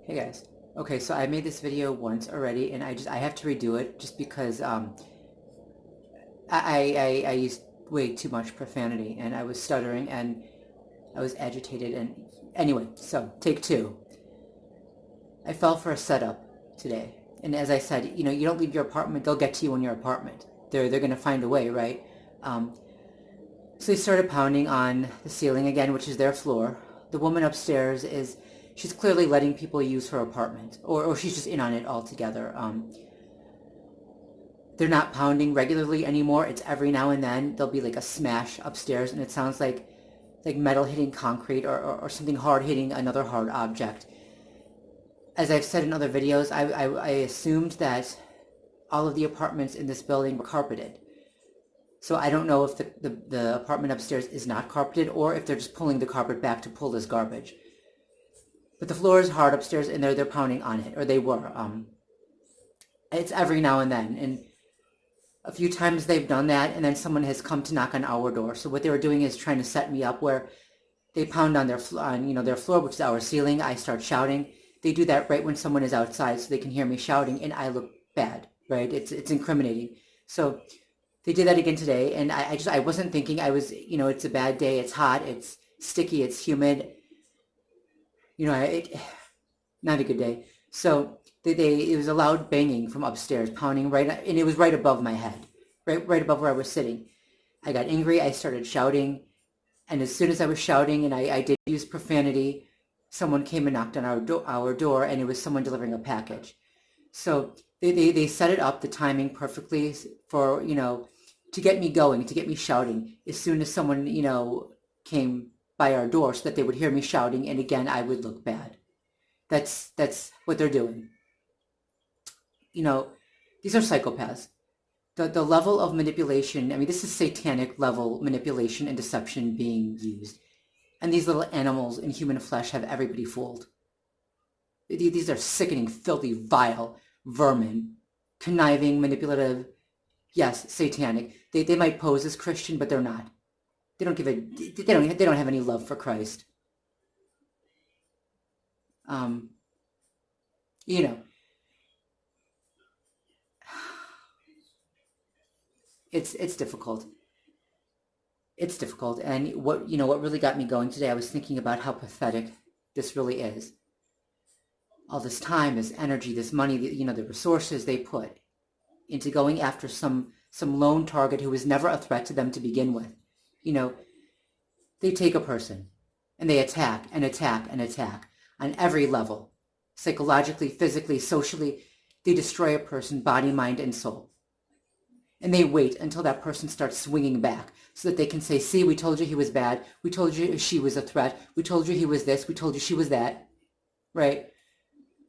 Hey guys. Okay, so I made this video once already, and I have to redo it just because I used way too much profanity, and I was stuttering, and I was agitated, and anyway, so take two. I fell for a setup today, and as I said, you don't leave your apartment; they'll get to you in your apartment. They're gonna find a way, right? Um, so they started pounding on the ceiling again, which is their floor. The woman upstairs she's clearly letting people use her apartment, or she's just in on it altogether. They're not pounding regularly anymore. It's every now and then there'll be like a smash upstairs, and it sounds like metal hitting concrete, or something hard hitting another hard object. As I've said in other videos, I assumed that all of the apartments in this building were carpeted. So I don't know if the apartment upstairs is not carpeted, or if they're just pulling the carpet back to pull this garbage. But the floor is hard upstairs, and they're pounding on it, or they were. It's every now and then, and a few times they've done that, and then someone has come to knock on our door. So what they were doing is trying to set me up, where they pound on their their floor, which is our ceiling. I start shouting. They do that right when someone is outside, so they can hear me shouting, and I look bad, right? It's incriminating. So they did that again today, and I wasn't thinking. I was, it's a bad day. It's hot. It's sticky. It's humid. Not a good day. So it was a loud banging from upstairs, pounding right, and it was right above my head, right above where I was sitting. I got angry. I started shouting, and as soon as I was shouting, and I did use profanity, someone came and knocked on our door, and it was someone delivering a package. So they set it up, the timing perfectly for, to get me going, to get me shouting as soon as someone, came by our door, so that they would hear me shouting, and again, I would look bad. That's what they're doing. These are psychopaths. The level of manipulation, I mean, this is satanic level manipulation and deception being used. And these little animals in human flesh have everybody fooled. These are sickening, filthy, vile vermin, conniving, manipulative, yes, satanic. They might pose as Christian, but they're not. They don't have any love for Christ. You know, it's difficult. It's difficult. And what really got me going today, I was thinking about how pathetic this really is. All this time, this energy, this money, the resources they put into going after some lone target who was never a threat to them to begin with. They take a person and they attack and attack and attack on every level. Psychologically, physically, socially, they destroy a person, body, mind, and soul. And they wait until that person starts swinging back so that they can say, see, we told you he was bad. We told you she was a threat. We told you he was this. We told you she was that. Right?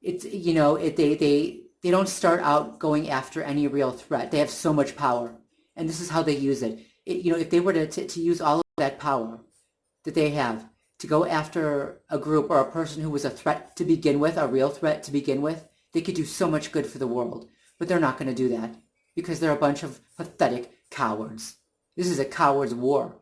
It's, they don't start out going after any real threat. They have so much power. And this is how they use it. If they were to use all of that power that they have to go after a group or a person who was a threat to begin with, a real threat to begin with, they could do so much good for the world. But they're not going to do that because they're a bunch of pathetic cowards. This is a coward's war.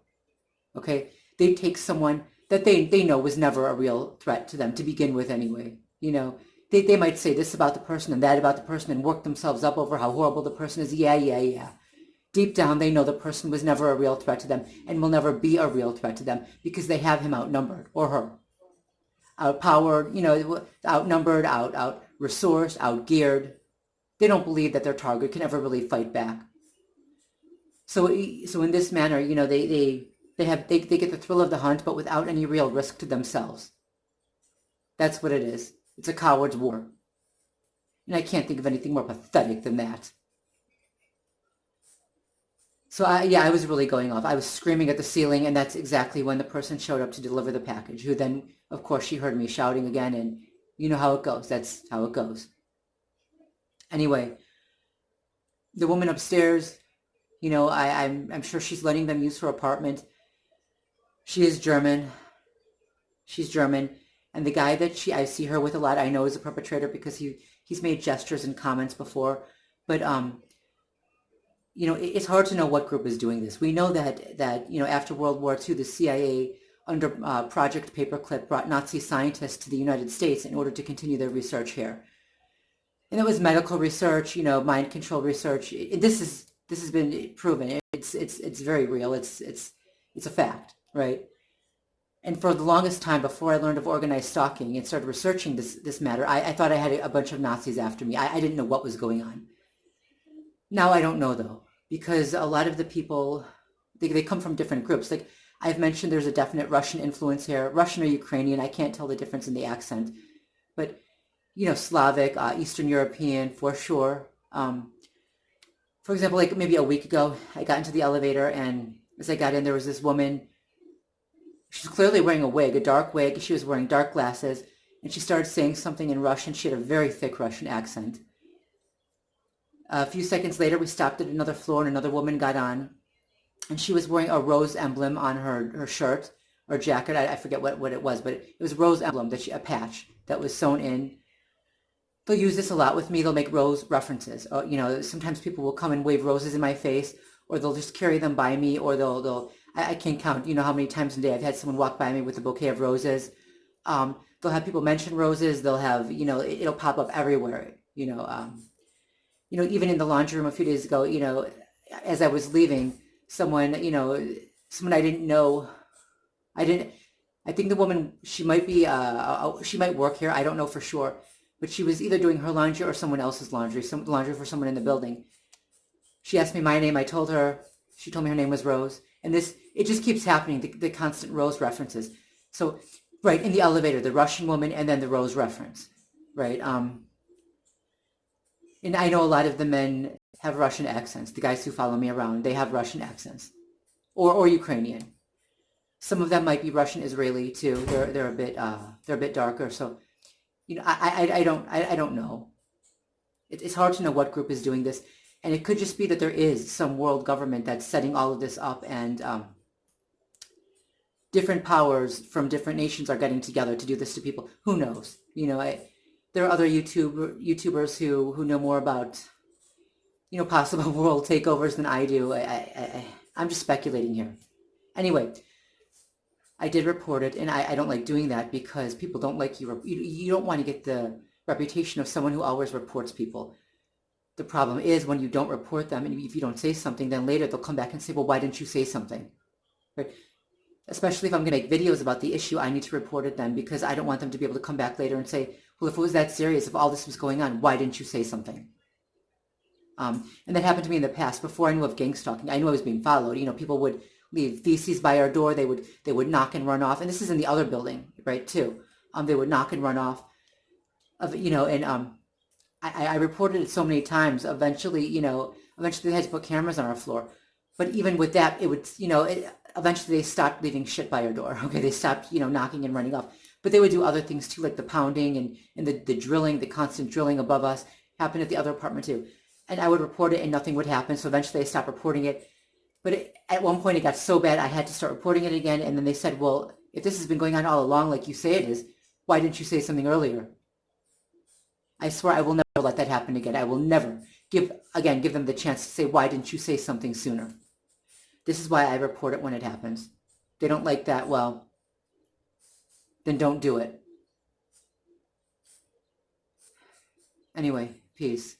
Okay? They take someone that they know was never a real threat to them to begin with anyway. They might say this about the person and that about the person and work themselves up over how horrible the person is. Yeah. Deep down, they know the person was never a real threat to them and will never be a real threat to them because they have him outnumbered, or her. Outpowered, outnumbered, out-resourced, out-geared. They don't believe that their target can ever really fight back. So in this manner, they get the thrill of the hunt, but without any real risk to themselves. That's what it is. It's a coward's war. And I can't think of anything more pathetic than that. So I was really going off. I was screaming at the ceiling, and that's exactly when the person showed up to deliver the package, who then, of course, she heard me shouting again, and you know how it goes. That's how it goes. Anyway, the woman upstairs, I'm sure she's letting them use her apartment. She is German. She's German. And the guy that I see her with a lot, I know is a perpetrator because he's made gestures and comments before. But it's hard to know what group is doing this. We know that after World War II, the CIA under Project Paperclip, brought Nazi scientists to the United States in order to continue their research here. And it was medical research, mind control research. This has been proven. It's very real. It's a fact, right? And for the longest time, before I learned of organized stalking and started researching this matter, I thought I had a bunch of Nazis after me. I didn't know what was going on. Now I don't know, though, because a lot of the people, they come from different groups. Like I've mentioned, there's a definite Russian influence here. Russian or Ukrainian, I can't tell the difference in the accent. But, Slavic, Eastern European, for sure. For example, like maybe a week ago, I got into the elevator, and as I got in, there was this woman. She was clearly wearing a wig, a dark wig. She was wearing dark glasses, and she started saying something in Russian. She had a very thick Russian accent. A few seconds later, we stopped at another floor, and another woman got on, and she was wearing a rose emblem on her shirt or jacket. I forget what it was, but it was a rose emblem, a patch that was sewn in. They'll use this a lot with me. They'll make rose references. Sometimes people will come and wave roses in my face, or they'll just carry them by me, or I can't count, how many times a day I've had someone walk by me with a bouquet of roses. They'll have people mention roses. They'll have, it'll pop up everywhere, even in the laundry room a few days ago, as I was leaving, someone I didn't know, I think the woman, she might be, she might work here. I don't know for sure, but she was either doing her laundry or someone else's laundry, some laundry for someone in the building. She asked me my name. I told her, she told me her name was Rose. And it just keeps happening, the constant Rose references. So, right, in the elevator, the Russian woman and then the Rose reference, right? And I know a lot of the men have Russian accents. The guys who follow me around, they have Russian accents, or Ukrainian. Some of them might be Russian Israeli too. They're a bit darker. So, I don't know. It's hard to know what group is doing this, and it could just be that there is some world government that's setting all of this up, and different powers from different nations are getting together to do this to people. Who knows? There are other YouTubers who know more about, possible world takeovers than I do. I'm just speculating here. Anyway, I did report it, and I don't like doing that because people don't like you. You don't want to get the reputation of someone who always reports people. The problem is when you don't report them, and if you don't say something, then later they'll come back and say, well, why didn't you say something? Right? Especially if I'm going to make videos about the issue, I need to report it then, because I don't want them to be able to come back later and say, well, if it was that serious, if all this was going on, why didn't you say something? And that happened to me in the past. Before I knew of gang stalking, I knew I was being followed. People would leave feces by our door. They would knock and run off. And this is in the other building, right, too. They would knock and run off. I reported it so many times. Eventually they had to put cameras on our floor. But even with that, it would, eventually they stopped leaving shit by our door. Okay, they stopped, knocking and running off. But they would do other things too, like the pounding and the drilling, the constant drilling above us happened at the other apartment too. And I would report it and nothing would happen. So eventually they stopped reporting it. But at one point it got so bad I had to start reporting it again. And then they said, well, if this has been going on all along like you say it is, why didn't you say something earlier? I swear I will never let that happen again. I will never give them the chance to say, why didn't you say something sooner? This is why I report it when it happens. They don't like that, well, then don't do it. Anyway, peace.